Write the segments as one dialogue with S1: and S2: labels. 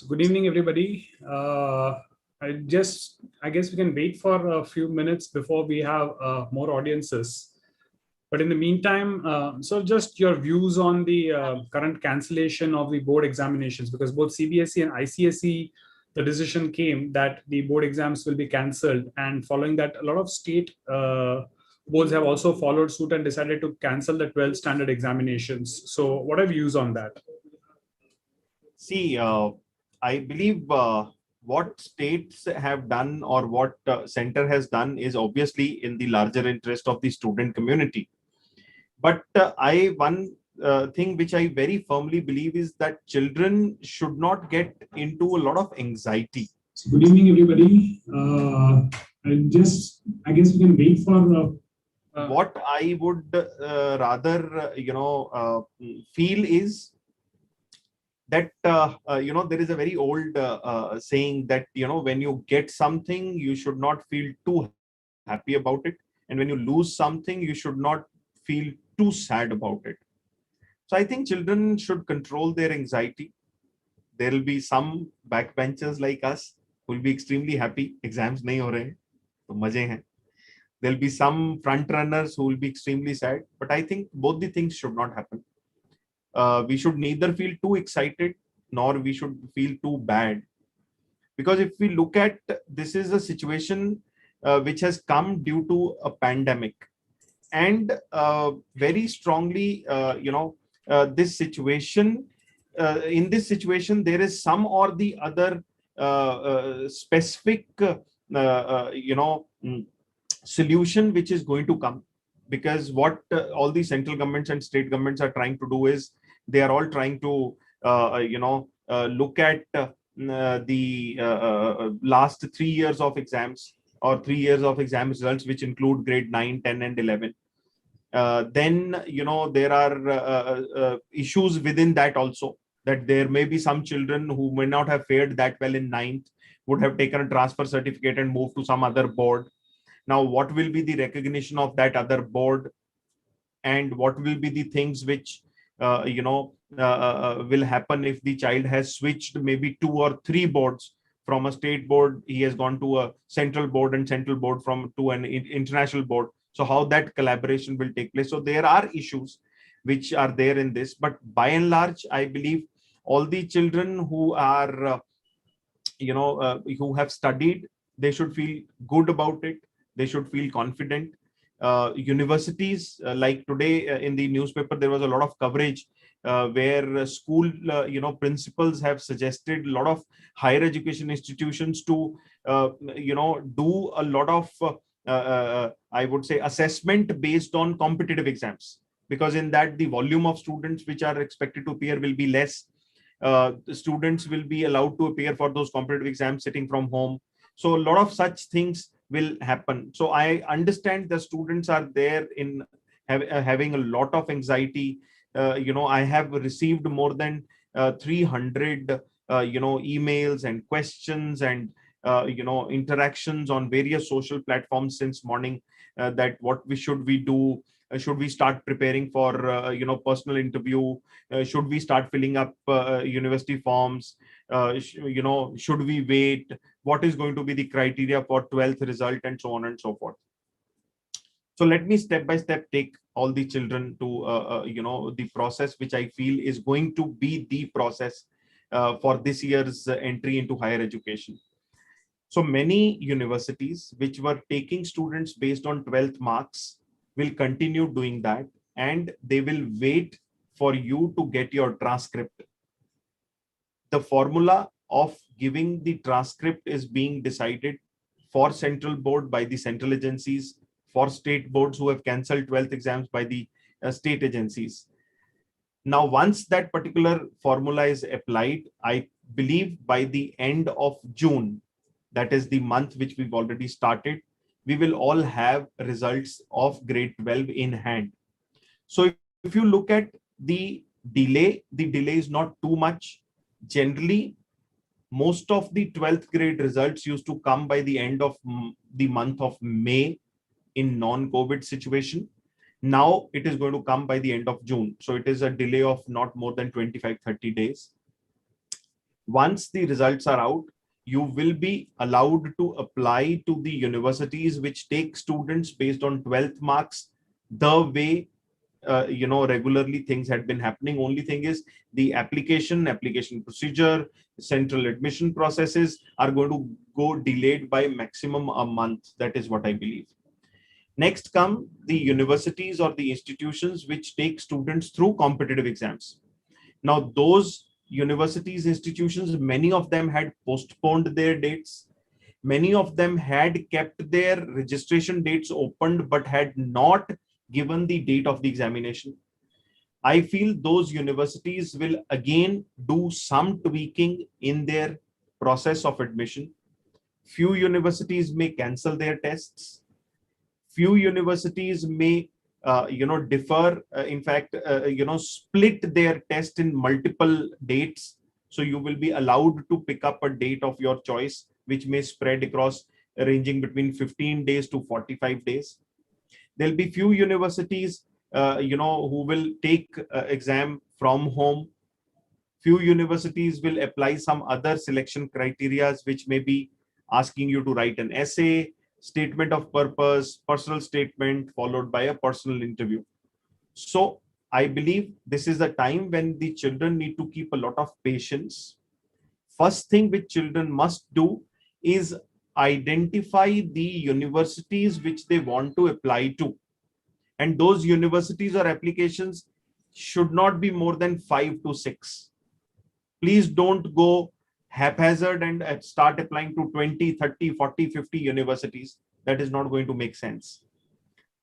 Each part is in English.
S1: So good evening, everybody. I guess we can wait for a few minutes before we have more audiences. But in the meantime, so just your views on the current cancellation of the board examinations, because both CBSE and ICSE, the decision came that the board exams will be cancelled. And following that, a lot of state boards have also followed suit and decided to cancel the 12th standard examinations. So what are views on that?
S2: See, I believe what states have done or what center has done is obviously in the larger interest of the student community. But one thing which I very firmly believe is that children should not get into a lot of anxiety.
S1: So good evening, everybody. I guess we can wait for.
S2: What I would rather, feel is that there is a very old saying that when you get something you should not feel too happy about it, and when you lose something you should not feel too sad about it. So I think children should control their anxiety. There will be some backbenchers like us who will be extremely happy exams nahi ho rahe hain, to maze hain. There'll be some front runners who will be extremely sad, but I think both the things should not happen. We should neither feel too excited nor we should feel too bad, because if we look at this is a situation which has come due to a pandemic, and very strongly this situation in this situation there is some or the other specific solution which is going to come, because what all the central governments and state governments are trying to do is they are all trying to look at the last 3 years of exams or 3 years of exam results, which include grade 9, 10 and 11. Then there are issues within that also, that there may be some children who may not have fared that well in 9th, would have taken a transfer certificate and moved to some other board. Now, what will be the recognition of that other board, and what will be the things which will happen if the child has switched maybe 2 or 3 boards? From a state board he has gone to a central board, and central board to an international board. So how that collaboration will take place? So there are issues which are there in this, but by and large I believe all the children who are who have studied, they should feel good about it. They should feel confident. Universities, like today in the newspaper there was a lot of coverage where school principals have suggested a lot of higher education institutions to do a lot of I would say assessment based on competitive exams, because in that the volume of students which are expected to appear will be less. The students will be allowed to appear for those competitive exams sitting from home. So a lot of such things will happen. So I understand the students are there in having a lot of anxiety. I have received more than 300 emails and questions and interactions on various social platforms since morning, that what should we do? Should we start preparing for personal interview? Should we start filling up university forms? Should we wait? What is going to be the criteria for 12th result, and so on and so forth? So let me step by step take all the children to the process which I feel is going to be the process for this year's entry into higher education. So many universities which were taking students based on 12th marks will continue doing that, and they will wait for you to get your transcript. The formula of giving the transcript is being decided for central board by the central agencies, for state boards who have cancelled 12th exams by the state agencies. Now, once that particular formula is applied, I believe by the end of June, that is the month which we've already started, we will all have results of grade 12 in hand. So if you look at the delay is not too much. Generally, most of the 12th grade results used to come by the end of the month of May in non-COVID situation. Now it is going to come by the end of June. So it is a delay of not more than 25-30 days. Once the results are out, you will be allowed to apply to the universities which take students based on 12th marks, the way regularly things had been happening. Only thing is the application procedure, central admission processes are going to go delayed by maximum a month. That is what I believe. Next come the universities or the institutions which take students through competitive exams. Now those universities, institutions, many of them had postponed their dates. Many of them had kept their registration dates opened but had not given the date of the examination. I feel those universities will again do some tweaking in their process of admission. Few universities may cancel their tests. Few universities may defer, in fact split their test in multiple dates, so you will be allowed to pick up a date of your choice which may spread across, ranging between 15 days to 45 days. There'll be few universities who will take exam from home. Few universities will apply some other selection criteria which may be asking you to write an essay, statement of purpose, personal statement, followed by a personal interview. So I believe this is the time when the children need to keep a lot of patience. First thing which children must do is identify the universities which they want to apply to. And those universities or applications should not be more than 5 to 6. Please don't go haphazard and start applying to 20, 30, 40, 50 universities. That is not going to make sense.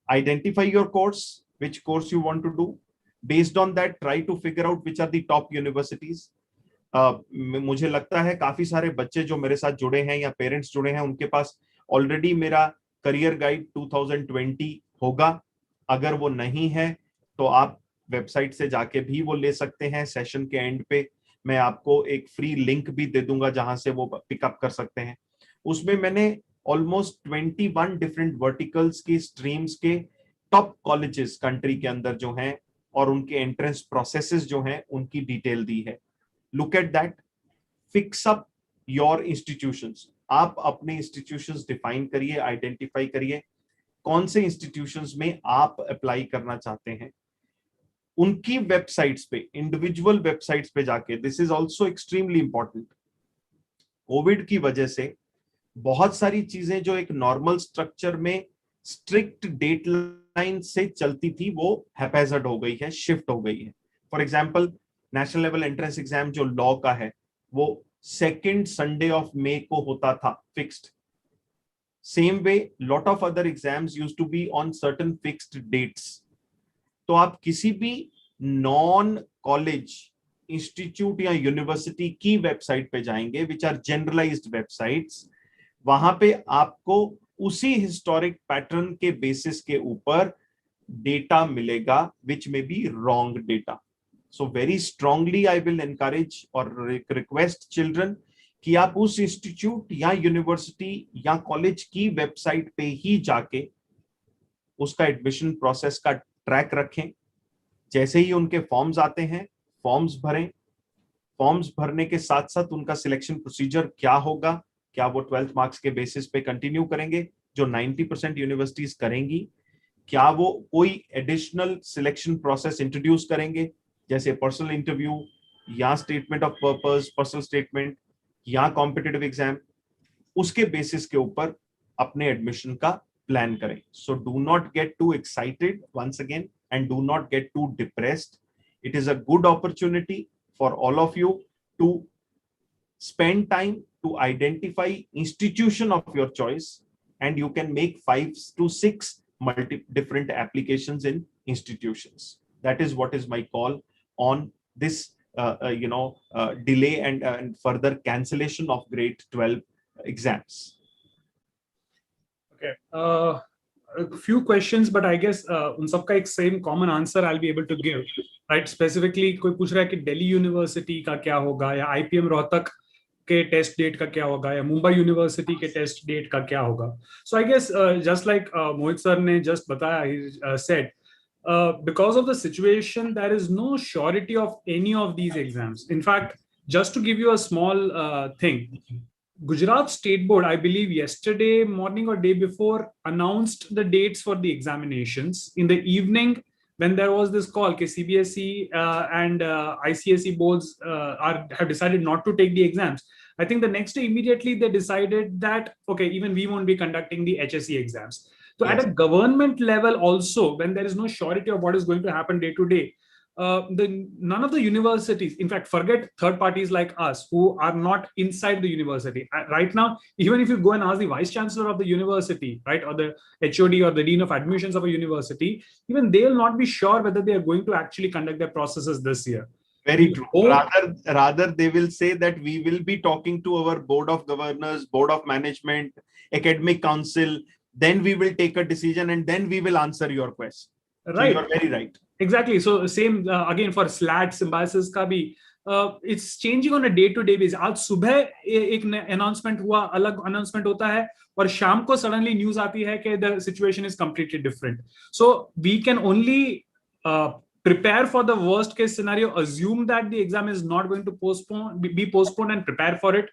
S2: Identify your course, which course you want to do. Based on that, try to figure out which are the top universities. मुझे लगता है काफी सारे बच्चे जो मेरे साथ जुड़े हैं या पेरेंट्स जुड़े हैं, उनके पास ऑलरेडी मेरा करियर गाइड 2020 होगा. अगर वो नहीं है तो आप वेबसाइट से जाके भी वो ले सकते हैं. सेशन के एंड पे मैं आपको एक फ्री लिंक भी दे दूंगा जहां से वो पिकअप कर सकते हैं. उसमें मैंने ऑलमोस्ट 21 डिफरेंट वर्टिकल्स की स्ट्रीम्स के टॉप कॉलेजेस कंट्री के अंदर जो हैं और उनके एंट्रेंस प्रोसेसेस जो हैं उनकी डिटेल दी है. Look at that. Fix up your institutions. आप अपने इंस्टीट्यूशंस डिफाइन करिए, आइडेंटिफाई करिए कौन से इंस्टीट्यूशंस में आप अप्लाई करना चाहते हैं. उनकी वेबसाइट्स पे, इंडिविजुअल वेबसाइट्स पे जाके, this is also extremely important. Covid की वजह से बहुत सारी चीजें जो एक नॉर्मल स्ट्रक्चर में स्ट्रिक्ट डेडलाइन से चलती थी वो हैपेजर्ड हो गई है, शिफ्ट हो गई है. For example national level entrance exam जो लॉ का है वो सेकेंड संडे ऑफ मे को होता था, fixed. Same way lot of other exams used to be on certain fixed dates. तो आप किसी भी नॉन कॉलेज इंस्टीट्यूट या यूनिवर्सिटी की वेबसाइट पे जाएंगे, विच आर जनरलाइज्ड वेबसाइट्स, वहां पे आपको उसी हिस्टोरिक पैटर्न के बेसिस के ऊपर डेटा मिलेगा विच में be wrong data. So very strongly I will encourage और रिक्वेस्ट चिल्ड्रन कि आप उस इंस्टीट्यूट या यूनिवर्सिटी या कॉलेज की वेबसाइट पे ही जाके उसका एडमिशन प्रोसेस का ट्रैक रखें. जैसे ही उनके फॉर्म्स आते हैं, फॉर्म्स भरें. फॉर्म्स भरने के साथ साथ उनका सिलेक्शन प्रोसीजर क्या होगा, क्या वो 12th मार्क्स के बेसिस पे कंटिन्यू करेंगे जो 90% यूनिवर्सिटीज करेंगी, क्या वो कोई एडिशनल सिलेक्शन प्रोसेस इंट्रोड्यूस करेंगे जैसे पर्सनल इंटरव्यू या statement of purpose, personal statement या कॉम्पिटिटिव एग्जाम. उसके बेसिस के ऊपर अपने एडमिशन का प्लान करें. So do not get too excited once again and do not get too depressed. It is a good opportunity for all of you to spend time to identify institution of your choice, and you can make 5 to 6 different applications in institutions. That is what is my call on this delay and further cancellation of grade 12 exams.
S1: Okay. A few questions, but I guess उन सबका एक same common answer I'll be able to give, right? Specifically कोई पूछ रहा है कि Delhi university का क्या होगा, या IPM रोहतक के टेस्ट डेट का क्या होगा, या मुंबई यूनिवर्सिटी के टेस्ट डेट का क्या होगा. So I guess just like Mohit sir ने just बताया, he said because of the situation there is no surety of any of these exams. In fact, just to give you a small thing, Gujarat State Board, I believe yesterday morning or day before, announced the dates for the examinations. In the evening, when there was this call, CBSE and ICSE boards have decided not to take the exams. I think the next day, immediately, they decided that, okay, even we won't be conducting the HSE exams. So
S2: Yes.
S1: at a government level also, when there is no surety of what is going to happen day to day, none of the universities, in fact, forget third parties like us who are not inside the university. Right now, even if you go and ask the vice chancellor of the university, right, or the HOD or the dean of admissions of a university, even they'll not be sure whether they are going to actually conduct their processes this year.
S2: Very true. Rather, they will say that we will be talking to our board of governors, board of management, academic council. Then we will take a decision and then we will answer your question.
S1: Right.
S2: So you are very right.
S1: Exactly. So same again for SLAT symbiosis का भी it's changing on a day to day basis. आज सुबह एक announcement हुआ, अलग announcement होता है, और शाम को suddenly news आती है कि the situation is completely different. So we can only prepare for the worst case scenario, assume that the exam is not going to be postponed and prepare for it.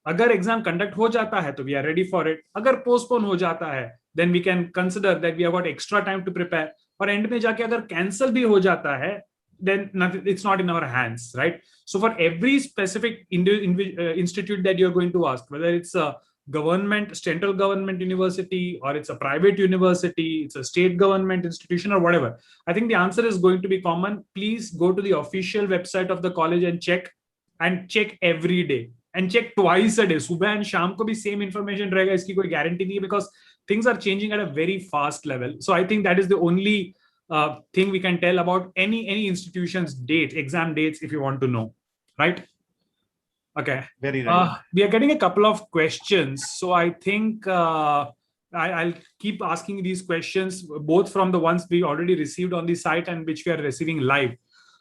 S1: अगर exam conduct हो जाता है तो we are ready for it. अगर postpone हो जाता है, then we can consider that we have got extra time to prepare. और एंड में जाके अगर कैंसिल भी हो जाता है, then it's not in our hands, right? So for every specific institute that you're going to ask, whether it's a government, central government university, or it's a private university, it's a state government institution or whatever, I think the answer is going to be common. Please go to the official website of the college and check every day, and check twice a day. सुबह and शाम को भी same information रहेगा, इसकी कोई guarantee नहीं है, because things are changing at a very fast level. So I think that is the only thing we can tell about any institution's date, exam dates, if you want to know, right? Okay.
S2: Very right.
S1: We are getting a couple of questions. So I think I'll keep asking these questions, both from the ones we already received on the site and which we are receiving live.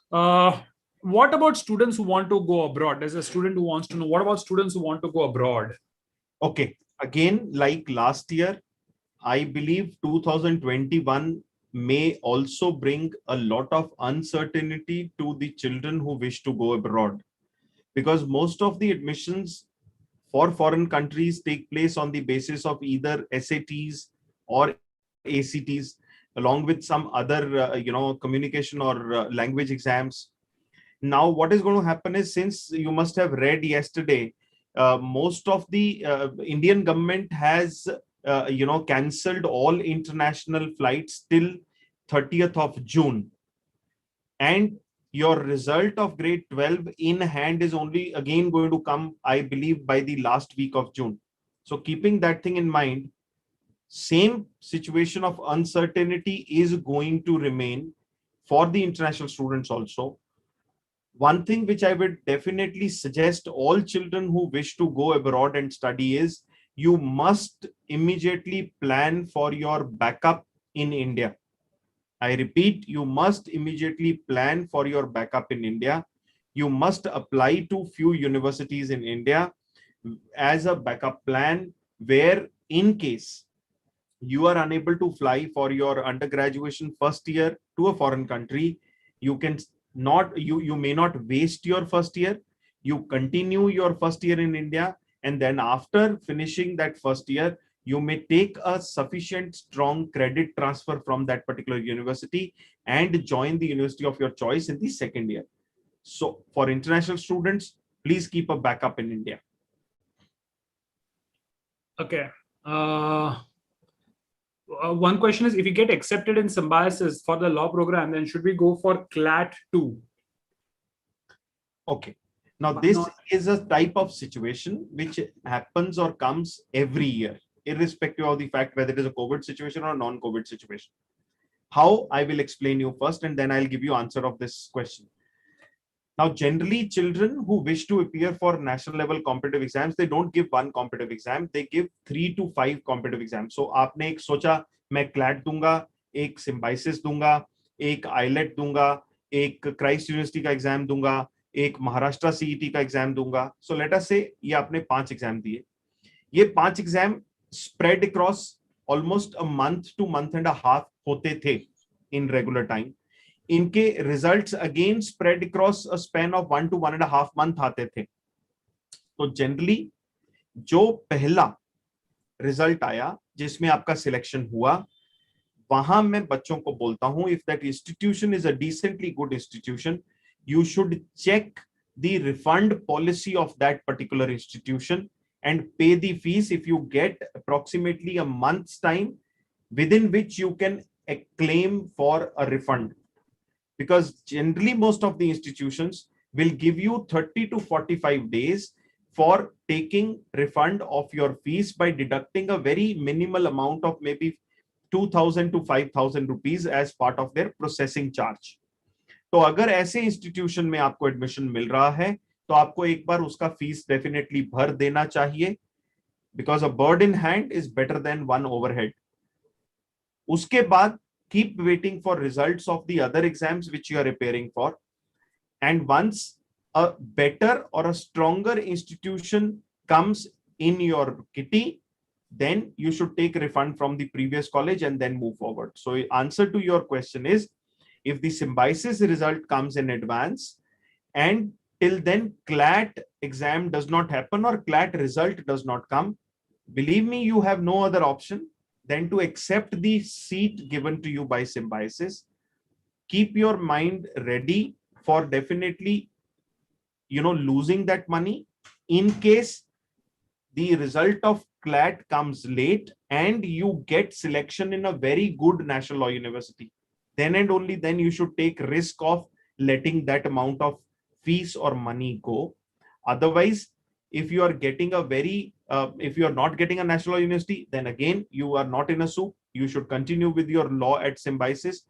S1: What about students who want to go abroad? There's a student who wants to know, what about students who want to go abroad?
S2: Okay. Again, like last year, I believe 2021 may also bring a lot of uncertainty to the children who wish to go abroad, because most of the admissions for foreign countries take place on the basis of either SATs or ACTs, along with some other, communication or language exams. Now, what is going to happen is, since you must have read yesterday, most of the Indian government has cancelled all international flights till 30th of June. And your result of grade 12 in hand is only again going to come, I believe, by the last week of June. So keeping that thing in mind, same situation of uncertainty is going to remain for the international students also. One thing which I would definitely suggest all children who wish to go abroad and study is, you must immediately plan for your backup in India. I repeat, you must immediately plan for your backup in India. You must apply to few universities in India as a backup plan, where in case you are unable to fly for your undergraduation first year to a foreign country, you may not waste your first year. You continue your first year in India, and then after finishing that first year, you may take a sufficient strong credit transfer from that particular university and join the university of your choice in the second year. So for international students, please keep a backup in India.
S1: Okay. One question is, if you get accepted in symbiosis for the law program, then should we go for CLAT 2?
S2: Okay. Now, this is a type of situation which happens or comes every year, irrespective of the fact whether it is a COVID situation or a non-COVID situation. How? I will explain you first, and then I'll give you answer of this question. Now, generally, children who wish to appear for national level competitive exams, they don't give one competitive exam, they give 3 to 5 competitive exams. So, आपने एक सोचा मैं CLAT दूंगा, एक symbiosis दूंगा, एक IELTS दूंगा, एक क्राइस्ट यूनिवर्सिटी का एग्जाम दूंगा, एक महाराष्ट्र CET का एग्जाम दूंगा. So let us say ये आपने 5 एग्जाम दिए. ये 5 exam spread across almost a month to month and a half होते थे in regular time. इनके results again spread across a span of 1 to 1.5 month आते थे. तो जनरली जो पहला रिजल्ट आया जिसमें आपका सिलेक्शन हुआ, वहां मैं बच्चों को बोलता हूं, if that institution is a decently good institution, you should check the refund policy of that particular institution and pay the fees if you get approximately a month's time within which you can claim for a refund, because generally most of the institutions will give you 30 to 45 days for taking refund of your fees by deducting a very minimal amount of maybe 2000 to 5000 rupees as part of their processing charge. तो अगर ऐसे institution में आपको admission मिल रहा है तो आपको एक बार उसका फीस डेफिनेटली भर देना चाहिए, because a bird in hand is better than one overhead. उसके बाद keep waiting for results of the other exams which you are preparing for, and once a better or a stronger institution comes in your kitty, then you should take refund from the previous college and then move forward. So answer to your question is, if the symbiosis result comes in advance and till then CLAT exam does not happen or CLAT result does not come, believe me, you have no other option than to accept the seat given to you by symbiosis. Keep your mind ready for definitely, losing that money in case the result of CLAT comes late and you get selection in a very good national law university. Then and only then you should take risk of letting that amount of fees or money go. Otherwise, if you are getting if you are not getting a national law university, then again you are not in a soup. You should continue with your law at symbiosis.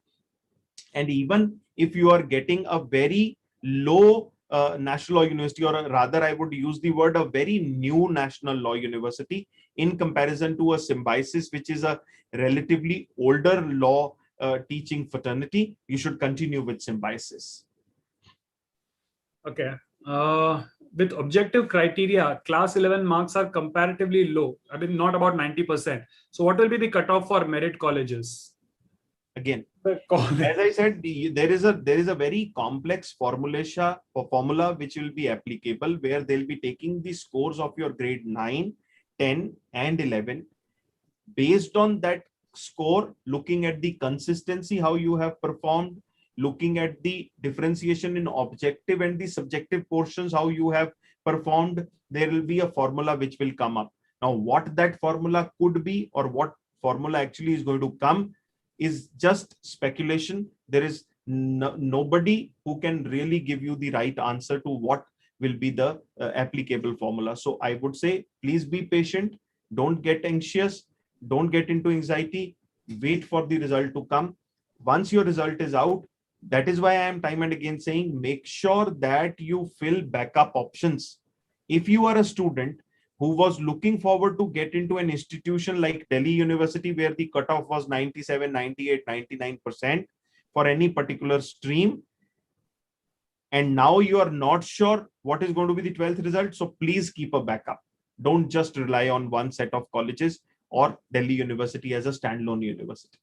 S2: And even if you are getting a very low national law university, or rather I would use the word a very new national law university in comparison to a symbiosis which is a relatively older law teaching fraternity, you should continue with symbiosis.
S1: Okay. With objective criteria, class 11 marks are comparatively low. I mean, not about 90%. So what will be the cutoff for merit colleges?
S2: Again, as I said, there is a very complex formula which will be applicable, where they'll be taking the scores of your grade 9, 10 and 11. Based on that score, looking at the consistency, how you have performed, looking at the differentiation in objective and the subjective portions, how you have performed, there will be a formula which will come up. Now, what that formula could be or what formula actually is going to come is just speculation. There is nobody who can really give you the right answer to what will be the applicable formula. So I would say, please be patient. Don't get anxious. Don't get into anxiety. Wait for the result to come. Once your result is out, that is why I am time and again saying, make sure that you fill backup options. If you are a student who was looking forward to get into an institution like Delhi University, where the cutoff was 97, 98, 99% for any particular stream, and now you are not sure what is going to be the 12th result, so please keep a backup. Don't just rely on one set of colleges or Delhi University as a standalone university.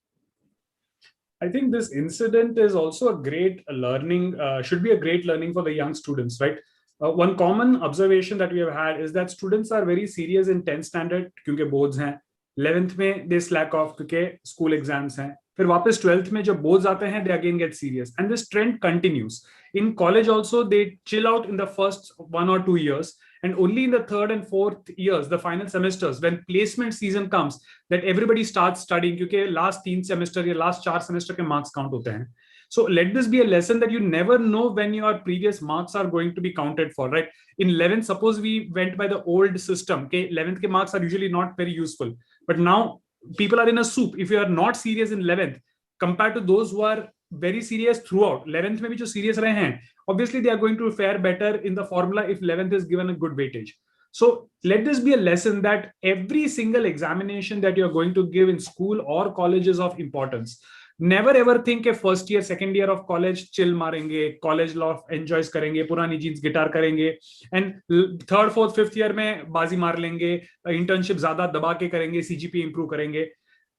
S1: I think this incident is also a great learning, should be a great learning for the young students, right? One common observation that we have had is that students are very serious in 10th standard क्योंकि boards हैं, 11th में they slack off क्योंकि school exams हैं, फिर वापस 12th में जब boards आते हैं they again get serious, and this trend continues. In college also they chill out in the first 1 or 2 years, and only in the 3rd and 4th years, the final semesters, when placement season comes, that everybody starts studying क्योंकि last 3 semester या last 4 semester के marks count होते हैं. So let this be a lesson that you never know when your previous marks are going to be counted for, right? In 11th, suppose we went by the old system, okay, 11th ke marks are usually not very useful. But now people are in a soup. If you are not serious in 11th, compared to those who are very serious throughout, 11th mein bhi jo serious rahe hain, obviously they are going to fare better in the formula if 11th is given a good weightage. So let this be a lesson that every single examination that you're going to give in school or college is of importance. Never ever think a first year, second year of college chill मारेंगे, college law enjoys करेंगे, पुरानी jeans guitar करेंगे, and 3rd, 4th, 5th year में बाजी मार लेंगे, internship ज़्यादा दबा के करेंगे, CGPA improve करेंगे.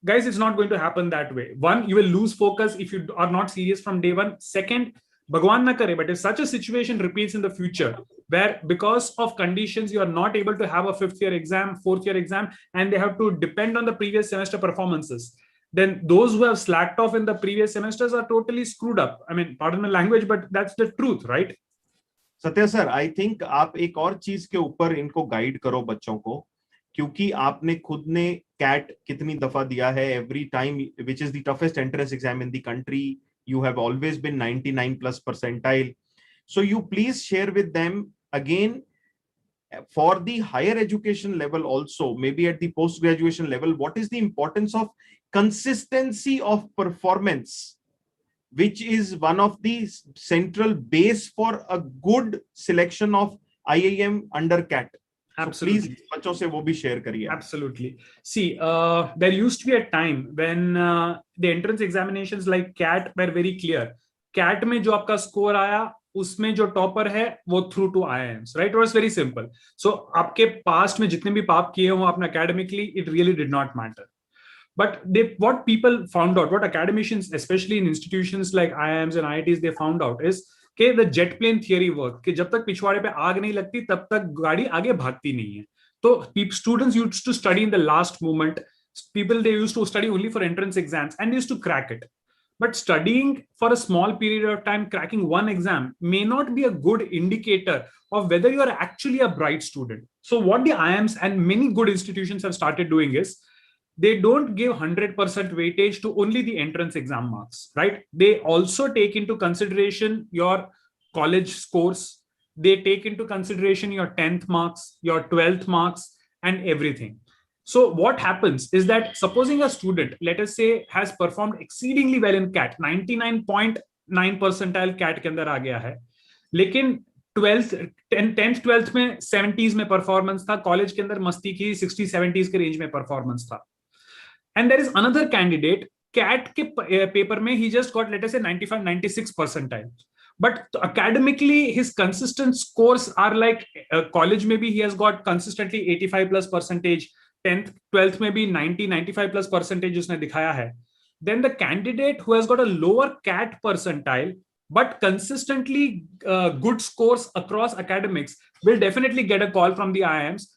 S1: Guys, it's not going to happen that way. One, you will lose focus if you are not serious from day one. Second, Bhagwan na kare, but if such a situation repeats in the future, where because of conditions you are not able to have a fifth year exam, fourth year exam, and they have to depend on the previous semester performances, then those who have slacked off in the previous semesters are totally screwed up. I mean, pardon my language, but that's the truth, right?
S2: Satya sir, I think आप एक और चीज के ऊपर इनको guide करो बच्चों को, क्योंकि आपने खुद ने कैट कितनी दफा दिया है, every time, which is the toughest entrance exam in the country, you have always been 99 plus percentile. So you please share with them again for the higher education level also, maybe at the post graduation level, what is the importance of consistency of performance, which is one of the central base for a good selection of IIM under CAT.
S1: Absolutely.
S2: So please बच्चों से वो भी share करिए.
S1: Absolutely. See, there used to be a time when the entrance examinations like CAT were very clear. CAT में जो आपका score आया, उसमें जो topper है, वो through to IIMs, right? It was very simple. So आपके past में जितने भी पाप किए हो आपने academically, it really did not matter. But what people found out, what academicians, especially in institutions like IIMs and IITs, they found out is कि the jet plane theory work, कि जब तक पिछवाड़े पे आग नहीं लगती तब तक गाड़ी आगे भागती नहीं है. तो students used to study in the last moment. People, they used to study only for entrance exams and used to crack it. But studying for a small period of time, cracking one exam may not be a good indicator of whether you are actually a bright student. So what the IIMs and many good institutions have started doing is, they don't give 100% weightage to only the entrance exam marks, right? They also take into consideration your college scores. They take into consideration your 10th marks, your 12th marks, and everything. So what happens is that supposing a student, let us say, has performed exceedingly well in CAT, 99.9 percentile CAT के अंदर आ गया है, लेकिन 10th 12th में 70s में performance था, college के अंदर मस्ती की 60 70s के रेंज में परफॉर्मेंस था. And there is another candidate, CAT के paper में he just got, let us say, 95 96 percentile. But academically, his consistent scores are like college maybe he has got consistently 85 plus percentage, 10th 12th maybe 90 95 plus percentage उसने दिखाया है. Then the candidate who has got a lower CAT percentile but consistently good scores across academics will definitely get a call from the IIMs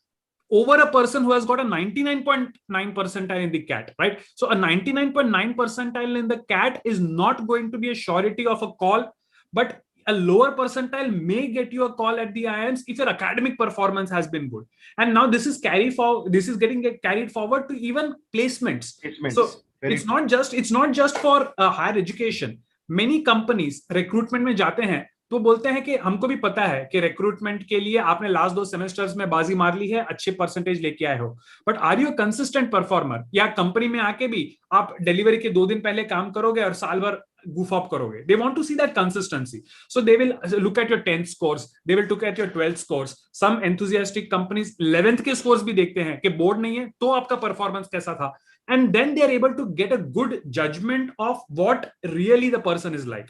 S1: over a person who has got a 99.9 percentile in the CAT, right? So a 99.9 percentile in the CAT is not going to be a surety of a call, but a lower percentile may get you a call at the IIMs if your academic performance has been good. And now this is getting carried forward to even placements. So it's not just for higher education. Many companies recruitment में जाते हैं तो बोलते हैं कि हमको भी पता है कि रिक्रूटमेंट के लिए आपने लास्ट 2 सेमेस्टर्स में बाजी मार ली है, अच्छे परसेंटेज लेके आए हो, but are you consistent performer, या कंपनी में आके भी आप डिलीवरी के 2 दिन पहले काम करोगे और साल भर goof up करोगे. They want to see that consistency. So they will look at your 10th scores, they will look at your 12th scores. Some enthusiastic companies 11th के scores भी देखते हैं कि बोर्ड नहीं है तो आपका परफॉर्मेंस कैसा था, and then they are able to get a good judgment of what really the person is like.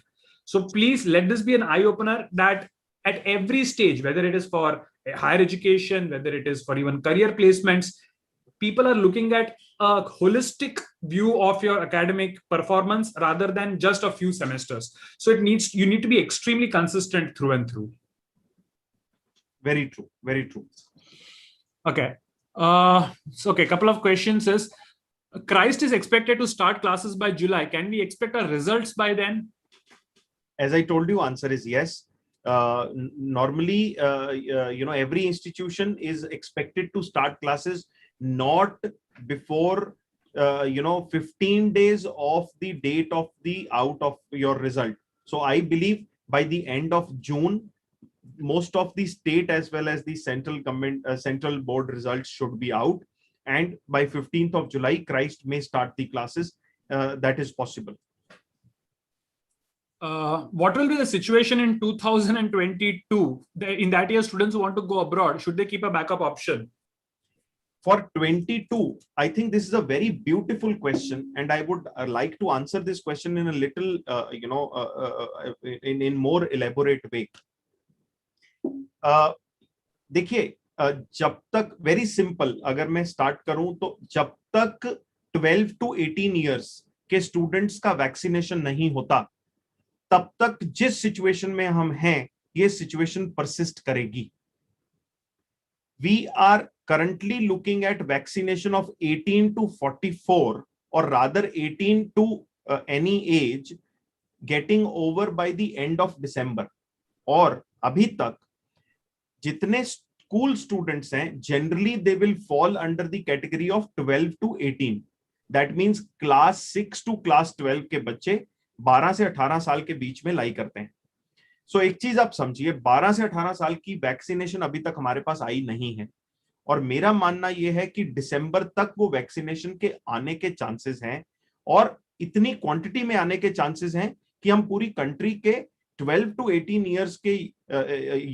S1: So please let this be an eye-opener that at every stage, whether it is for higher education, whether it is for even career placements, people are looking at a holistic view of your academic performance rather than just a few semesters. So you need to be extremely consistent through and through.
S2: Very true. Very true.
S1: Okay. Okay. Couple of questions is, Christ is expected to start classes by July. Can we expect our results by then?
S2: As I told you, answer is yes. Normally, every institution is expected to start classes not before 15 days of the date of the out of your result. So I believe by the end of June, most of the state as well as the central government central board results should be out, and by 15th of July, Christ may start the classes. That is possible.
S1: What will be the situation in 2022? In that year, students who want to go abroad, should they keep a backup option?
S2: For 22, I think this is a very beautiful question, and I would like to answer this question in a little, in more elaborate way. देखिए, जब तक, very simple, अगर मैं start करूं तो जब तक 12 to 18 years के स्टूडेंट्स का वैक्सीनेशन नहीं होता, तब तक जिस सिचुएशन में हम हैं ये सिचुएशन परसिस्ट करेगी. We are currently looking at vaccination of 18 to 44, or rather 18 to any age, getting over by the end of December. और अभी तक जितने स्कूल स्टूडेंट्स हैं, generally they will fall under the category of 12 to 18. That means class 6 to class 12 के बच्चे 12 से 18 साल के बीच में लाई करते हैं. सो एक चीज आप समझिए, 12 से 18 साल की वैक्सीनेशन अभी तक हमारे पास आई नहीं है, और मेरा मानना यह है कि दिसंबर तक वो वैक्सीनेशन के आने के चांसेस हैं, और इतनी क्वांटिटी में आने के चांसेस हैं कि हम पूरी कंट्री के 12 to 18 ईयर्स के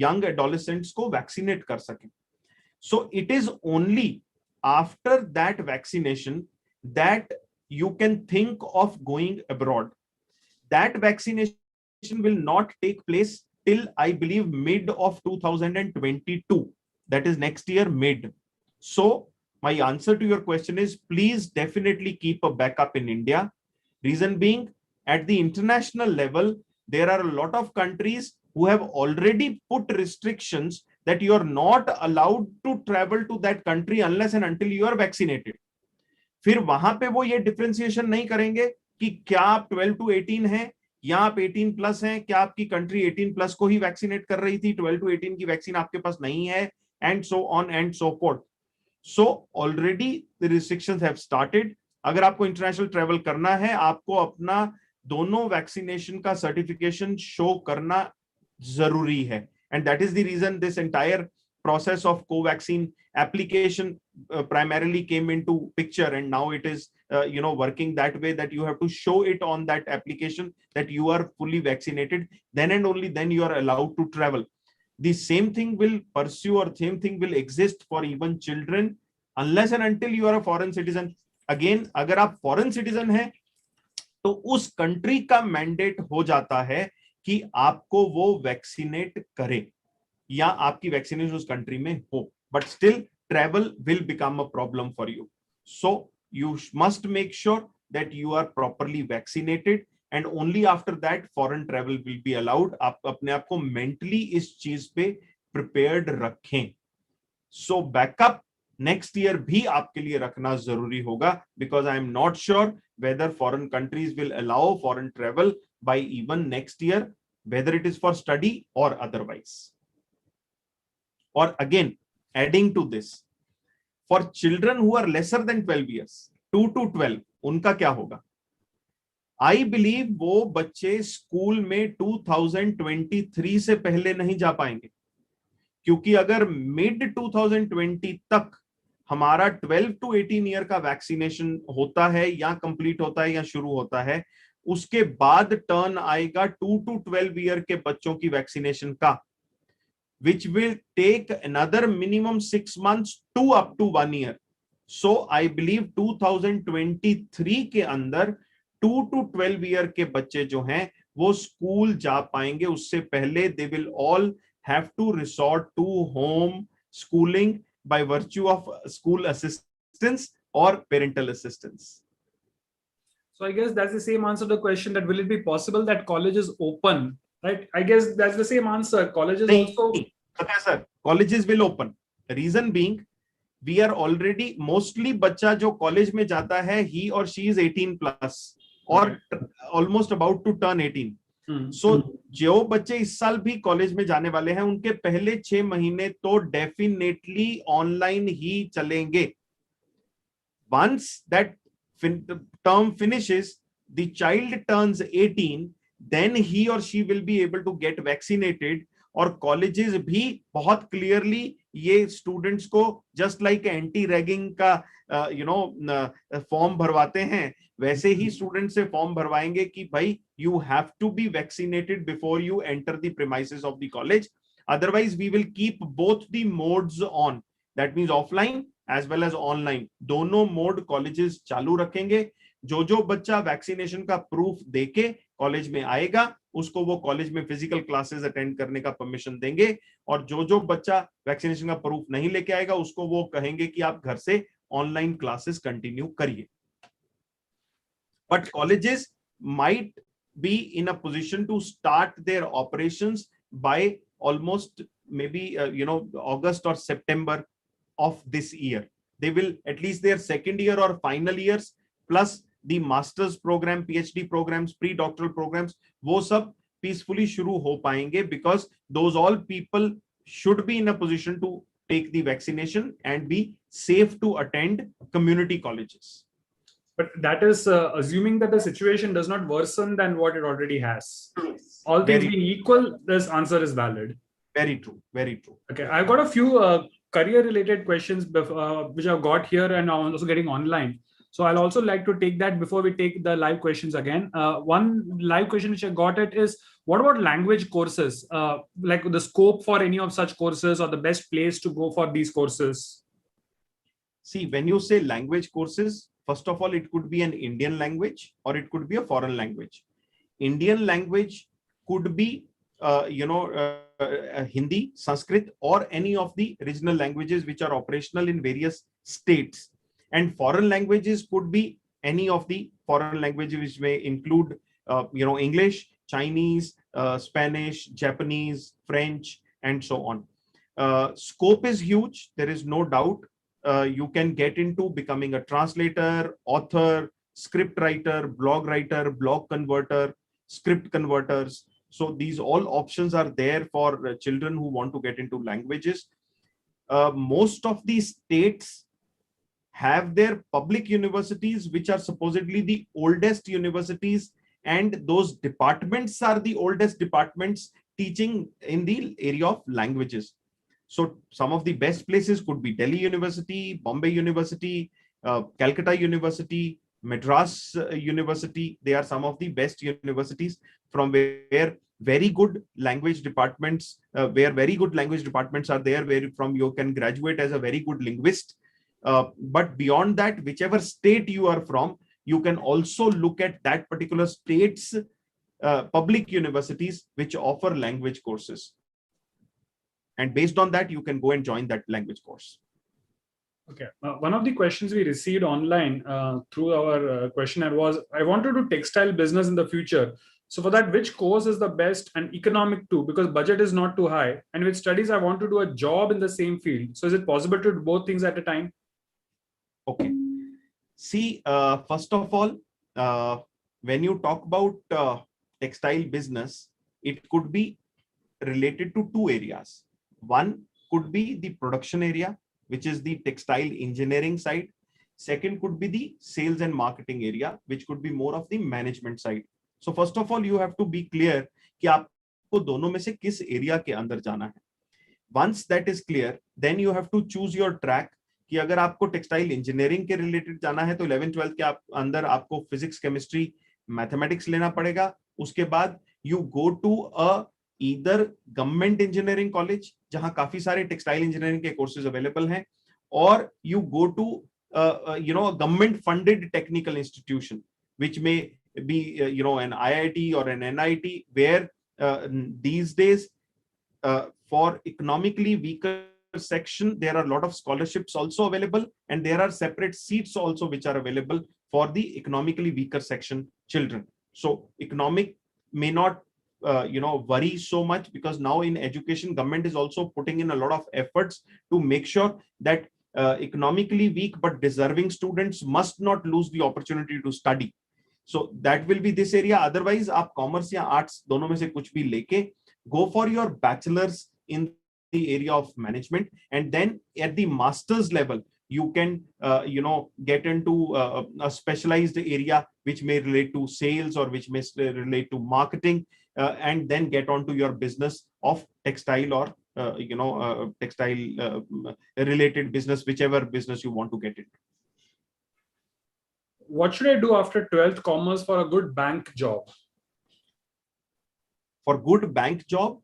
S2: यंग एडोलेसेंट्स को वैक्सीनेट कर सकें. So it is only after that vaccination that you can think of going abroad. That vaccination will not take place till I believe mid of 2022. That is next year mid. So my answer to your question is, please definitely keep a backup in India. Reason being, at the international level, there are a lot of countries who have already put restrictions that you are not allowed to travel to that country unless and until you are vaccinated. फिर वहां पे वो ये differentiation नहीं करेंगे कि क्या आप 12 to 18 हैं या आप 18 प्लस हैं, क्या आपकी कंट्री 18 प्लस को ही वैक्सीनेट कर रही थी, 12 to 18 की वैक्सीन आपके पास नहीं है, and so on and so fourth. So already the restrictions have started. अगर आपको इंटरनेशनल ट्रेवल करना है, आपको अपना दोनों वैक्सीनेशन का सर्टिफिकेशन शो करना जरूरी है, and that is the reason this entire process of co-vaccine application primarily came into picture, and now it is working that way, that you have to show it on that application that you are fully vaccinated. Then and only then you are allowed to travel. The same thing will pursue, or same thing will exist for even children, unless and until you are a foreign citizen. Again, अगर आप foreign citizen हैं तो उस country का mandate हो जाता है कि आपको वो वैक्सीनेट करे या आपकी वैक्सीनेशन उस कंट्री में हो, but still travel will become a problem for you. So you must make sure that you are properly vaccinated, and only after that foreign travel will be allowed. आप अपने आप को मेंटली इस चीज पे प्रिपेयर्ड रखें. सो बैकअप नेक्स्ट ईयर भी आपके लिए रखना जरूरी होगा, because I am not sure whether foreign countries will allow foreign travel by even next year, whether it is for study और otherwise. Or again, adding to this, for children who are lesser than 12 years, 2 to 12, उनका क्या होगा? I believe वो बच्चे school में 2023 से पहले नहीं जा पाएंगे, क्योंकि अगर मिड 2020 तक हमारा 12 to 18 ईयर का वैक्सीनेशन होता है या कंप्लीट होता है या शुरू होता है, उसके बाद टर्न आएगा 2 to 12 ईयर के बच्चों की वैक्सीनेशन का, which will take another minimum 6 months to up to 1 year. So I believe 2023 के अंदर 2 to 12 year के बच्चे जो हैं वो स्कूल जा पाएंगे. उससे पहले they will all have to resort to home schooling by virtue of school assistance or parental assistance.
S1: So I guess that's the same answer to the question, that will it be possible that colleges open, right? I guess that's the same answer. Colleges also.
S2: Okay, sir. Colleges will open. Reason being, we are already mostly बच्चा जो college में जाता है, he or she is 18 plus or almost about to turn 18. So जो बच्चे इस साल भी कॉलेज में जाने वाले हैं, उनके पहले 6 महीने तो डेफिनेटली ऑनलाइन ही चलेंगे. Once that term finishes, the child turns 18, then he or she will be able to get vaccinated. और कॉलेजेस भी बहुत क्लियरली ये स्टूडेंट्स को जस्ट लाइक एंटी रैगिंग का फॉर्म भरवाते हैं, वैसे ही स्टूडेंट से फॉर्म भरवाएंगे कि भाई you have to be vaccinated before you enter the premises of the college. Otherwise we will keep both the modes on, that means offline as well as online, दोनों mode colleges चालू रखेंगे. जो बच्चा vaccination का proof देके college में आएगा, उसको वो कॉलेज में फिजिकल क्लासेस अटेंड करने का परमिशन देंगे, और जो बच्चा वैक्सीनेशन का प्रूफ नहीं लेके आएगा, उसको वो कहेंगे कि आप घर से ऑनलाइन क्लासेस कंटिन्यू करिए. but colleges might be in a position to start their operations by almost maybe August or September of this year. They will, at least their second year or final years, plus the master's program, PhD programs, pre-doctoral programs, वो सब peacefully शुरू हो पाएंगे, because those all people should be in a position to take the vaccination and be safe to attend community colleges.
S1: But that is assuming that the situation does not worsen than what it already has. All things being equal, this answer is valid.
S2: Very true. Very true.
S1: Okay, I've got a few career-related questions which I've got here and I'm also getting online. So I'll also like to take that before we take the live questions again. One live question which I got it is, what about language courses? Like the scope for any of such courses or the best place to go for these courses?
S2: See, when you say language courses, first of all, it could be an Indian language or it could be a foreign language. Indian language could be, Hindi, Sanskrit, or any of the regional languages which are operational in various states. And foreign languages could be any of the foreign languages which may include, English, Chinese, Spanish, Japanese, French, and so on. Scope is huge. There is no doubt. You can get into becoming a translator, author, script writer, blog converter, script converters. So these all options are there for children who want to get into languages. Most of these states have their public universities, which are supposedly the oldest universities, and those departments are the oldest departments teaching in the area of languages. So some of the best places could be Delhi University, Bombay University, Calcutta University, Madras University. They are some of the best universities from where very good language departments, are there, where from you can graduate as a very good linguist. But beyond that, whichever state you are from, you can also look at that particular state's public universities which offer language courses. And based on that, you can go and join that language course.
S1: Okay. One of the questions we received online through our questionnaire was, I want to do textile business in the future. So for that, which course is the best and economic too? Because budget is not too high. And with studies, I want to do a job in the same field. So is it possible to do both things at a time?
S2: Okay. See, first of all, when you talk about textile business, it could be related to two areas. One could be the production area, which is the textile engineering side. Second could be the sales and marketing area, which could be more of the management side. So first of all, you have to be clear कि आपको दोनों में से किस area के अंदर जाना है. Once that is clear, then you have to choose your track. कि अगर आपको टेक्सटाइल इंजीनियरिंग के रिलेटेड जाना है तो 11th-12th के अंदर आपको फिजिक्स, केमिस्ट्री, मैथमेटिक्स लेना पड़ेगा. उसके बाद you go to a either government engineering college जहां काफी सारे टेक्सटाइल इंजीनियरिंग के कोर्सेज अवेलेबल हैं, और you go to a government funded technical institution which may be an IIT or an NIT, where these days for economically weaker section there are a lot of scholarships also available, and there are separate seats also which are available for the economically weaker section children. So economic may not worry so much, because now in education government is also putting in a lot of efforts to make sure that economically weak but deserving students must not lose the opportunity to study. So that will be this area. Otherwise आप commerce या arts दोनों में से कुछ भी लेके go for your bachelor's in the area of management, and then at the master's level you can get into a specialized area which may relate to sales or which may relate to marketing, and then get on to your business of textile or textile related business, whichever business you want to get into.
S1: What should I do after 12th commerce for a good bank job?
S2: For good bank job,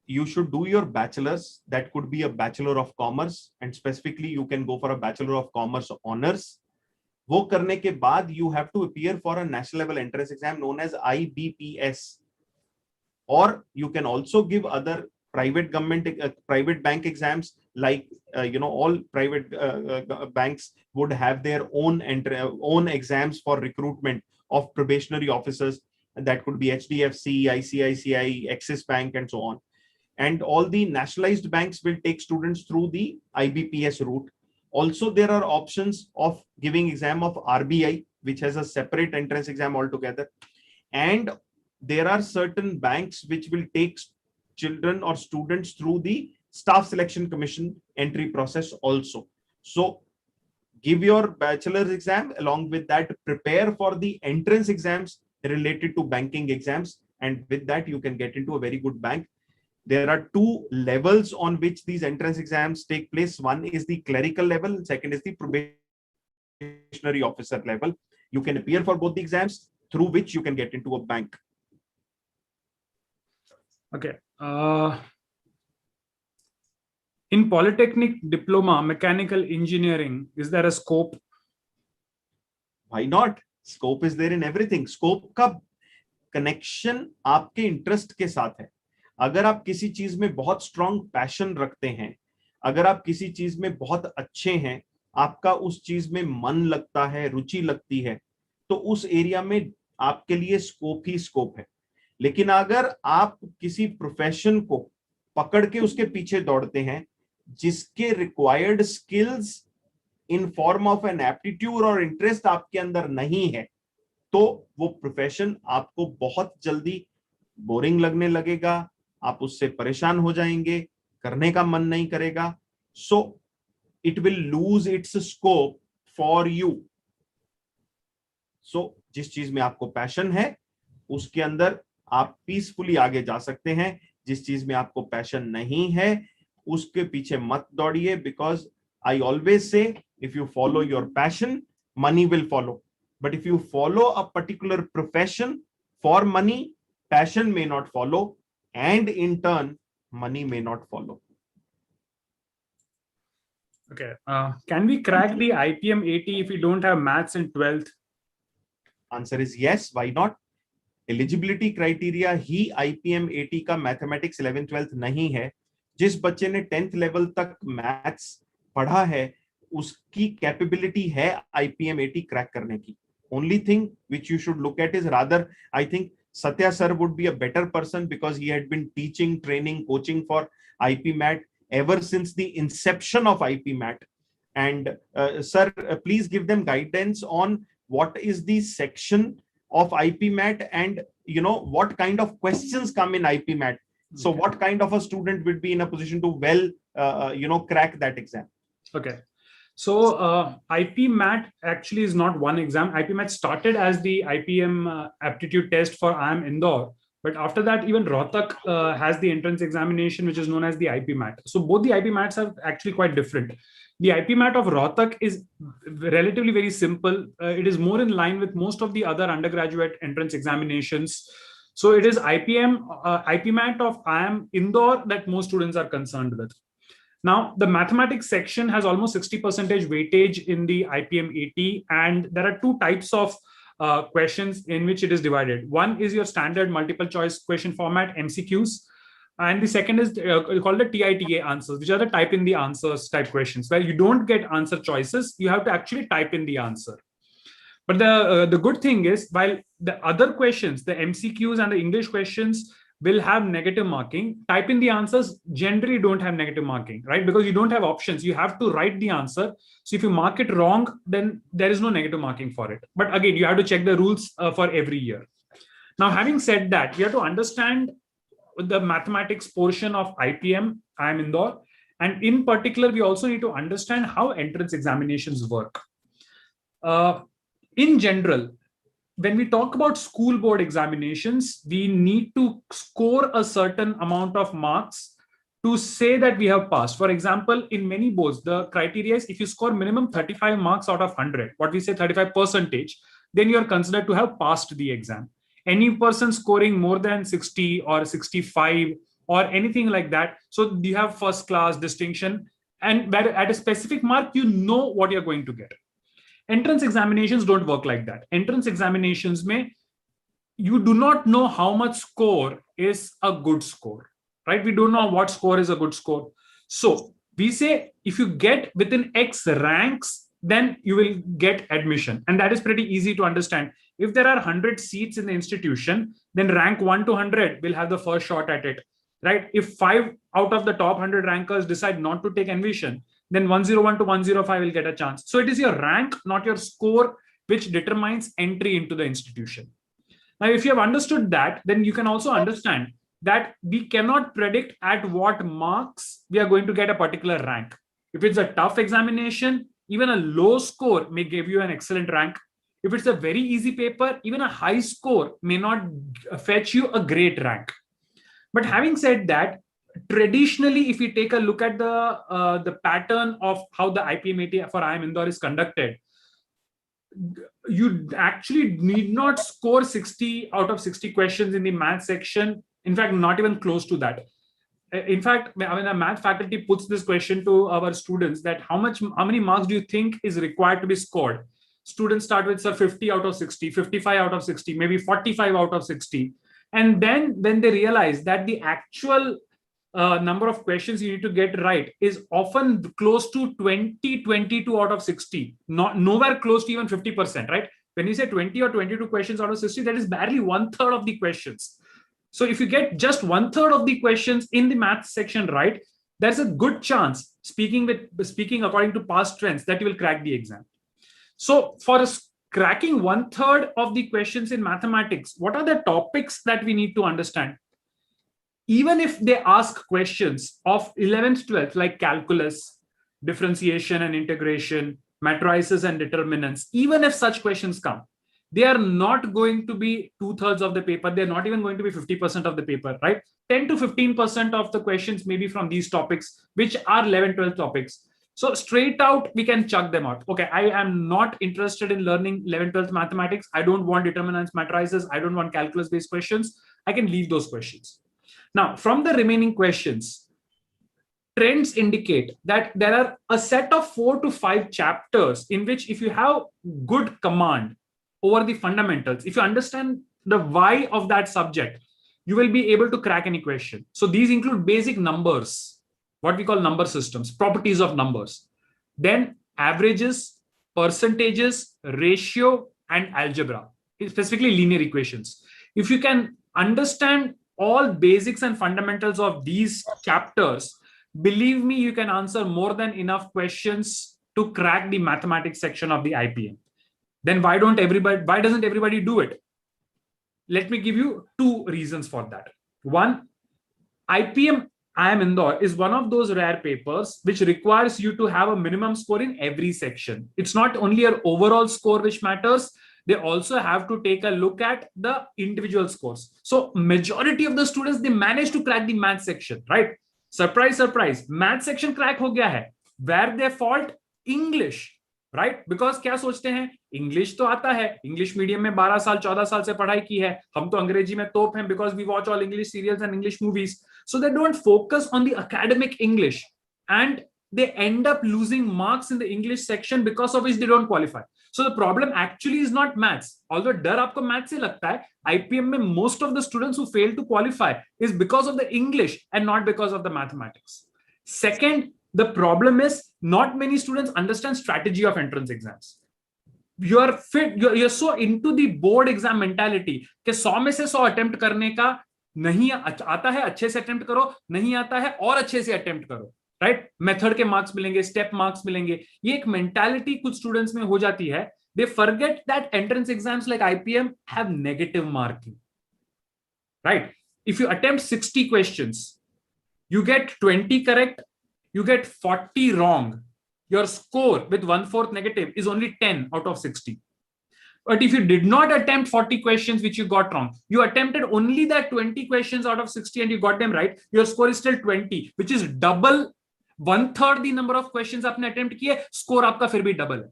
S2: you should do your bachelor's. That could be a bachelor of commerce, and specifically you can go for a bachelor of commerce honors. वो करने के बाद you have to appear for a national level entrance exam known as IBPS, or you can also give other private government private bank exams, like all private banks would have their own exams for recruitment of probationary officers. And that could be HDFC, ICICI, Axis Bank, and so on. And all the nationalized banks will take students through the IBPS route. Also, there are options of giving exam of RBI, which has a separate entrance exam altogether. And there are certain banks which will take children or students through the Staff Selection Commission entry process also. So give your bachelor's exam, along with that prepare for the entrance exams related to banking exams, and with that you can get into a very good bank. There are two levels on which these entrance exams take place. One is the clerical level, and second is the probationary officer level. You can appear for both the exams, through which you can get into a bank.
S1: Okay. In Polytechnic Diploma, Mechanical Engineering, is there a scope?
S2: Why not? Scope is there in everything. Scope का connection आपके interest के साथ है. अगर आप किसी चीज में बहुत strong passion रखते हैं, अगर आप किसी चीज में बहुत अच्छे हैं, आपका उस चीज में मन लगता है, रुचि लगती है, तो उस एरिया में आपके लिए स्कोप ही स्कोप है. लेकिन अगर आप किसी प्रोफेशन को पकड़ के उसके पीछे दौड़ते हैं जिसके required skills in form of an aptitude और इंटरेस्ट आपके अंदर नहीं है, तो वो प्रोफेशन आपको बहुत जल्दी बोरिंग लगने लगेगा, आप उससे परेशान हो जाएंगे, करने का मन नहीं करेगा. So it will lose its scope for you. So जिस चीज में आपको पैशन है उसके अंदर आप पीसफुली आगे जा सकते हैं. जिस चीज में आपको पैशन नहीं है उसके पीछे मत दौड़िए, because I always say if you follow your passion, money will follow. But if you follow a particular profession for money, passion may not follow, and in turn money may not follow.
S1: Okay. Can we crack the IPM 80 if we don't have maths in 12th?
S2: Answer is yes. Why not? Eligibility criteria he IPM 80 का mathematics 11th 12th नहीं है. जिस बच्चे ने 10th level तक maths पढ़ा है उसकी कैपेबिलिटी है IPM 80 क्रैक करने की. Only thing which you should look at is, rather I think Satya sir would be a better person because he had been teaching, training, coaching for IPMAT ever since the inception of IPMAT. And sir, please give them guidance on what is the section of IPMAT and what kind of questions come in IPMAT. So what kind of a student would be in a position to crack that exam?
S1: Okay. So IPMAT actually is not one exam. IPMAT started as the IPM aptitude test for IIM Indore. But after that, even Rohtak has the entrance examination, which is known as the IPMAT. So both the IPMATs are actually quite different. The IPMAT of Rohtak is relatively very simple. It is more in line with most of the other undergraduate entrance examinations. So it is IPMAT of IIM Indore that most students are concerned with. Now, the mathematics section has almost 60% weightage in the IPM 80, and there are two types of questions in which it is divided. One is your standard multiple choice question format, MCQs, and the second is called the TITA answers, which are the type in the answers type questions, where you don't get answer choices, you have to actually type in the answer. But the good thing is, while the other questions, the MCQs and the English questions will have negative marking, type in the answers generally don't have negative marking, right? Because you don't have options. You have to write the answer. So if you mark it wrong, then there is no negative marking for it. But again, you have to check the rules for every year. Now, having said that, you have to understand the mathematics portion of IPM, IIM Indore. And in particular, we also need to understand how entrance examinations work. In general, when we talk about school board examinations, we need to score a certain amount of marks to say that we have passed. For example, in many boards, the criteria is if you score minimum 35 marks out of 100, what we say 35%, then you are considered to have passed the exam. Any person scoring more than 60 or 65 or anything like that, so you have first class distinction, and at a specific mark, you know what you're going to get. Entrance examinations don't work like that. Entrance examinations you do not know how much score is a good score, right? We don't know what score is a good score. So we say if you get within X ranks, then you will get admission. And that is pretty easy to understand. if there are 100 seats in the institution, then rank 1 to 100 will have the first shot at it, right? If 5 out of the top 100 rankers decide not to take Envision, then 101 to 105 will get a chance. So it is your rank, not your score, which determines entry into the institution. Now, if you have understood that, then you can also understand that we cannot predict at what marks we are going to get a particular rank. If it's a tough examination, even a low score may give you an excellent rank. If it's a very easy paper, even a high score may not fetch you a great rank. But having said that, traditionally, if you take a look at the pattern of how the IPMAT for IIM Indore is conducted, you actually need not score 60 out of 60 questions in the math section. In fact, not even close to that. In fact, when a math faculty puts this question to our students, that how many marks do you think is required to be scored? Students start with, sir, 50 out of 60, 55 out of 60, maybe 45 out of 60. And then when they realize that the actual number of questions you need to get right is often close to 20, 22 out of 60, nowhere close to even 50%, right? When you say 20 or 22 questions out of 60, that is barely 1/3 of the questions. So if you get just 1/3 of the questions in the math section right, there's a good chance, speaking according to past trends, that you will crack the exam. So for cracking 1/3 of the questions in mathematics, what are the topics that we need to understand? Even if they ask questions of 11th, 12th, like calculus, differentiation and integration, matrices and determinants, even if such questions come, they are not going to be 2/3 of the paper. They're not even going to be 50% of the paper, right? 10 to 15% of the questions may be from these topics, which are 11, 12 topics. So straight out, we can chuck them out. Okay, I am not interested in learning 11, 12th mathematics. I don't want determinants, matrices. I don't want calculus-based questions. I can leave those questions. Now, from the remaining questions, trends indicate that there are a set of 4 to 5 chapters in which, if you have good command over the fundamentals, if you understand the why of that subject, you will be able to crack any question. So these include basic numbers, what we call number systems, properties of numbers, then averages, percentages, ratio, and algebra, specifically linear equations. If you can understand all basics and fundamentals of these chapters, believe me, you can answer more than enough questions to crack the mathematics section of the IPM. Then why doesn't everybody do it? Let me give you 2 reasons for that. One, IPM IIM Indore is one of those rare papers which requires you to have a minimum score in every section. It's not only your overall score which matters, they also have to take a look at the individual scores. So majority of the students, they manage to crack the math section, right? Surprise, surprise, math section crack ho gaya hai. Where they fault? English, right? Because क्या सोचते हैं, English तो आता है, English medium में 12 साल 14 साल से पढ़ाई की है, हम तो अंग्रेजी में तोप हैं because we watch all English serials and English movies. So they don't focus on the academic English, and they end up losing marks in the English section, because of which they don't qualify. So the problem actually is not maths. Although डर आपको maths से लगता है, IPM में most of the students who fail to qualify is because of the English and not because of the mathematics. Second, the problem is not many students understand strategy of entrance exams. You're so into the board exam mentality कि 100 में से 100 attempt करने का, नहीं आता है अच्छे से attempt करो, नहीं आता है और अच्छे से attempt करो, right? Method के marks मिलेंगे, step marks मिलेंगे. ये एक mentality कुछ students में हो जाती है. They forget that entrance exams like IPM have negative marking, right? If you attempt 60 questions, you get 20 correct, you get 40 wrong. Your score with 1/4 negative is only 10 out of 60. But if you did not attempt 40 questions which you got wrong, you attempted only that 20 questions out of 60 and you got them right, your score is still 20, which is double, 1/3 the number of questions आपने attempt किए, score आपका फिर भी double है.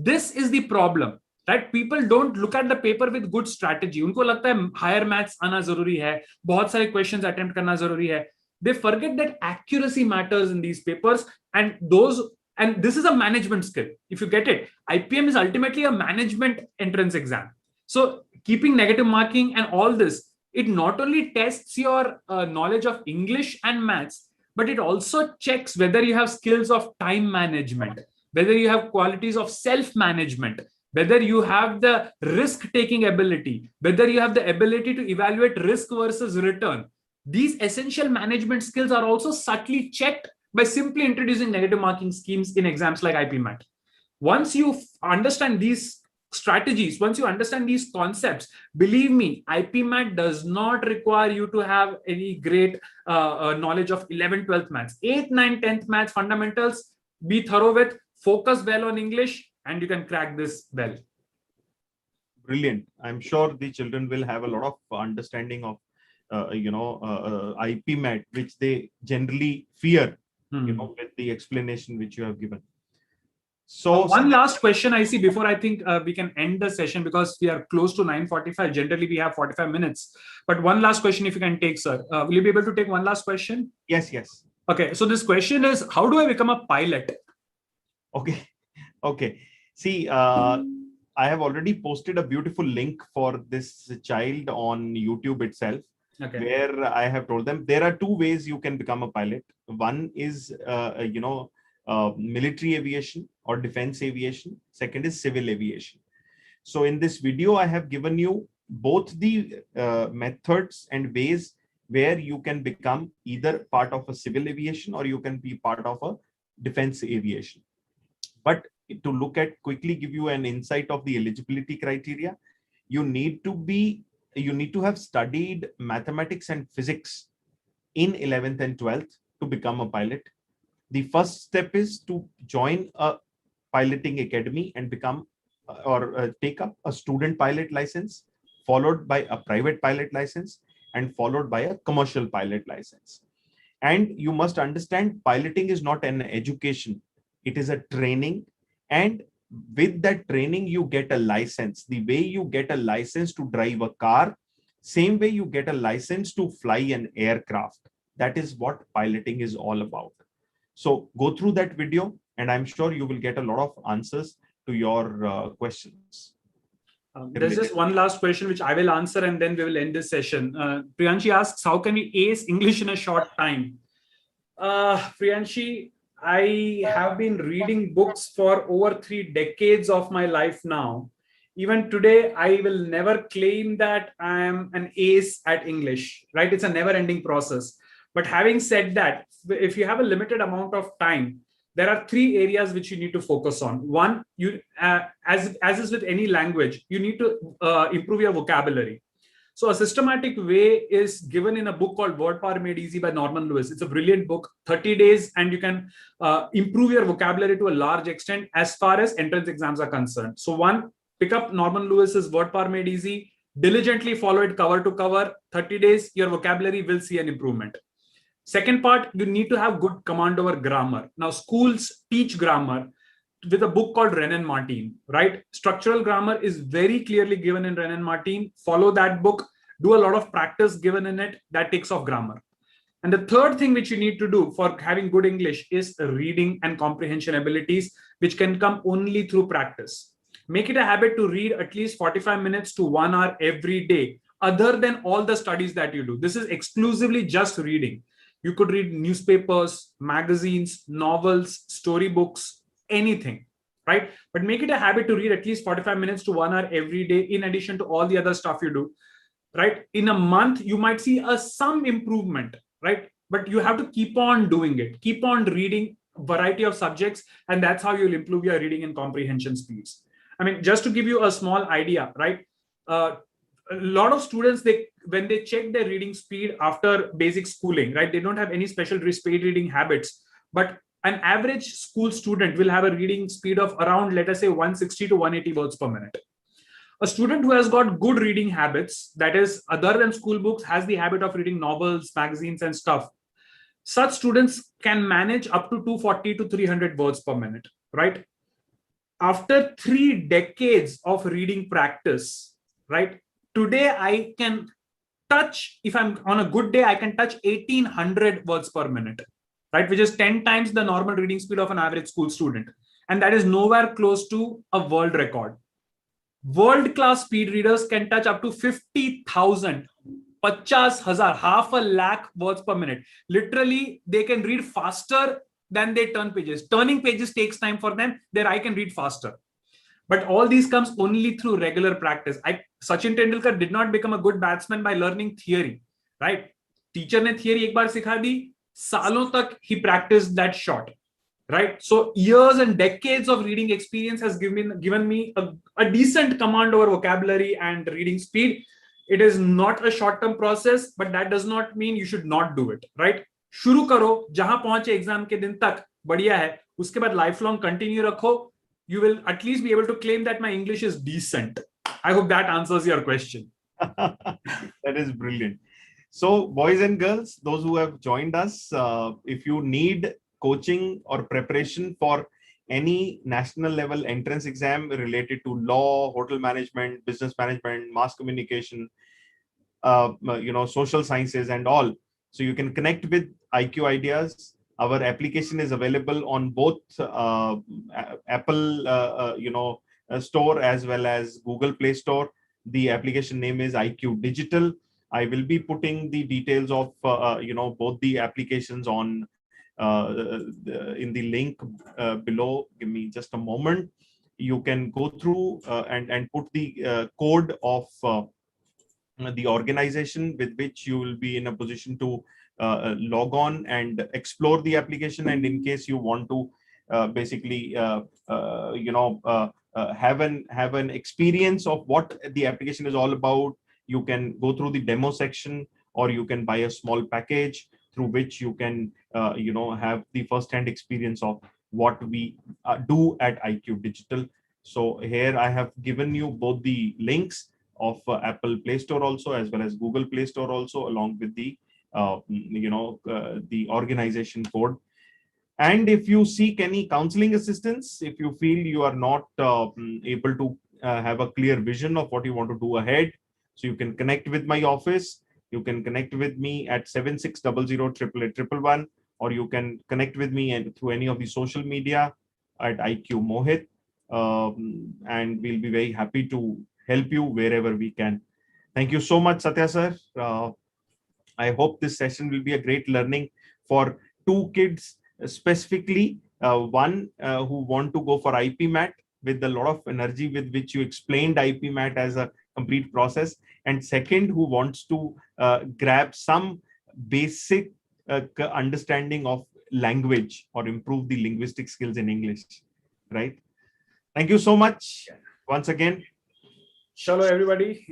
S1: This is the problem, right? People don't look at the paper with good strategy. उनको लगता है higher maths आना जरूरी है, बहुत सारे questions attempt करना जरूरी है. They forget that accuracy matters in these papers, and this is a management skill. If you get it, IPM is ultimately a management entrance exam. So keeping negative marking and all this, it not only tests your knowledge of English and maths, but it also checks whether you have skills of time management, whether you have qualities of self-management, whether you have the risk-taking ability, whether you have the ability to evaluate risk versus return. These essential management skills are also subtly checked by simply introducing negative marking schemes in exams like IPMAT. Once you understand these strategies, once you understand these concepts, believe me, IPMAT does not require you to have any great knowledge of 11th, 12th maths. 8th, 9th, 10th maths fundamentals, be thorough with, focus well on English, and you can crack this well.
S2: Brilliant. I'm sure the children will have a lot of understanding of IPMAT, which they generally fear, with the explanation which you have given. So
S1: one last question I see before I think we can end the session, because we are close to 9:45. Generally, we have 45 minutes. But one last question, if you can take, sir. Will you be able to take one last question?
S2: Yes.
S1: Okay. So this question is, how do I become a pilot?
S2: Okay. See, I have already posted a beautiful link for this child on YouTube itself, where I have told them there are two ways you can become a pilot. One is, military aviation or defense aviation. Second is civil aviation. So in this video, I have given you both the methods and ways where you can become either part of a civil aviation or you can be part of a defense aviation. But to look at quickly give you an insight of the eligibility criteria, you need to have studied mathematics and physics in 11th and 12th to become a pilot. The first step is to join a piloting academy and become take up a student pilot license, followed by a private pilot license, and followed by a commercial pilot license. And you must understand, piloting is not an education, it is a training. And with that training, you get a license. The way you get a license to drive a car, same way you get a license to fly an aircraft. That is what piloting is all about. So go through that video, and I'm sure you will get a lot of answers to your questions.
S1: There's just one last question which I will answer, and then we will end this session. Priyanshi asks, how can we ace English in a short time? Priyanshi, I have been reading books for over 3 decades of my life now. Even today, I will never claim that I am an ace at English, right? It's a never-ending process. But having said that, if you have a limited amount of time, there are 3 areas which you need to focus on. One, as is with any language, you need to improve your vocabulary. So a systematic way is given in a book called Word Power Made Easy by Norman Lewis. It's a brilliant book, 30 days, and you can improve your vocabulary to a large extent as far as entrance exams are concerned. So one, pick up Norman Lewis's Word Power Made Easy, diligently follow it cover to cover, 30 days, your vocabulary will see an improvement. Second part, you need to have good command over grammar. Now, schools teach grammar with a book called Wren and Martin, right? Structural grammar is very clearly given in Wren and Martin. Follow that book, do a lot of practice given in it, that takes off grammar. And the third thing which you need to do for having good English is reading and comprehension abilities, which can come only through practice. Make it a habit to read at least 45 minutes to 1 hour every day, other than all the studies that you do. This is exclusively just reading. You could read newspapers, magazines, novels, storybooks, anything, right? But make it a habit to read at least 45 minutes to 1 hour every day, in addition to all the other stuff you do, right? In a month, you might see some improvement, right? But you have to keep on doing it. Keep on reading a variety of subjects, and that's how you'll improve your reading and comprehension speeds. I mean, just to give you a small idea, right? A lot of students, when they check their reading speed after basic schooling, right, they don't have any special speed reading habits, but an average school student will have a reading speed of around, let us say, 160 to 180 words per minute. A student who has got good reading habits, that is, other than school books, has the habit of reading novels, magazines, and stuff. Such students can manage up to 240 to 300 words per minute, right? After 3 decades of reading practice, right, today I can touch, if I'm on a good day, I can touch 1800 words per minute, right, which is 10 times the normal reading speed of an average school student. And that is nowhere close to a world record. World-class speed readers can touch up to 50,000, 50,000, half a lakh words per minute. Literally, they can read faster than they turn pages. Turning pages takes time for them. There I can read faster. But all these comes only through regular practice. Sachin Tendulkar did not become a good batsman by learning theory, right? Teacher ne theory ek baar sikha di, saalon tak he practiced that shot, right? So years and decades of reading experience has given me a decent command over vocabulary and reading speed. It is not a short-term process, but that does not mean you should not do it, right? शुरू करो, जहां पहुंचे exam के दिन तक बढ़िया है, उसके बाद lifelong continue रखो. You will at least be able to claim that my English is decent. I hope that answers your question.
S2: That is brilliant. So, boys and girls, those who have joined us, if you need coaching or preparation for any national level entrance exam related to law, hotel management, business management, mass communication, social sciences and all, so you can connect with IQ Ideas. Our application is available on both Apple store as well as Google Play Store. The application name is IQ Digital. I will be putting the details of both the applications on in the link below. Give me just a moment. You can go through and put the code of the organization with which you will be in a position to log on and explore the application. And in case you want to basically have an experience of what the application is all about, you can go through the demo section, or you can buy a small package through which you can have the first-hand experience of what we do at IQ Digital. So here I have given you both the links of Apple Play Store also, as well as Google Play Store also, along with the the organization code. And if you seek any counseling assistance, if you feel you are not able to have a clear vision of what you want to do ahead, so you can connect with my office. You can connect with me at 76008811, or you can connect with me through any of the social media at IQ Mohit, and we'll be very happy to help you wherever we can. Thank you so much, Satya sir. I hope this session will be a great learning for two kids specifically. One who want to go for IPMAT with a lot of energy with which you explained IPMAT as a complete process, and second who wants to grab some basic understanding of language or improve the linguistic skills in English, right? Thank you so much once again.
S1: Shalom, everybody.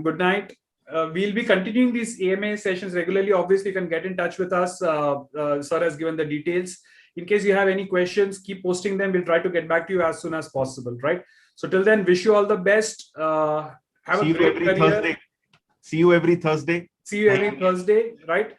S1: Good night. We'll be continuing these AMA sessions regularly. Obviously, you can get in touch with us. Sir has given the details. In case you have any questions, keep posting them. We'll try to get back to you as soon as possible, right? So till then, wish you all the best. Have a great career.
S2: See you every Thursday.
S1: See you every Thursday, right?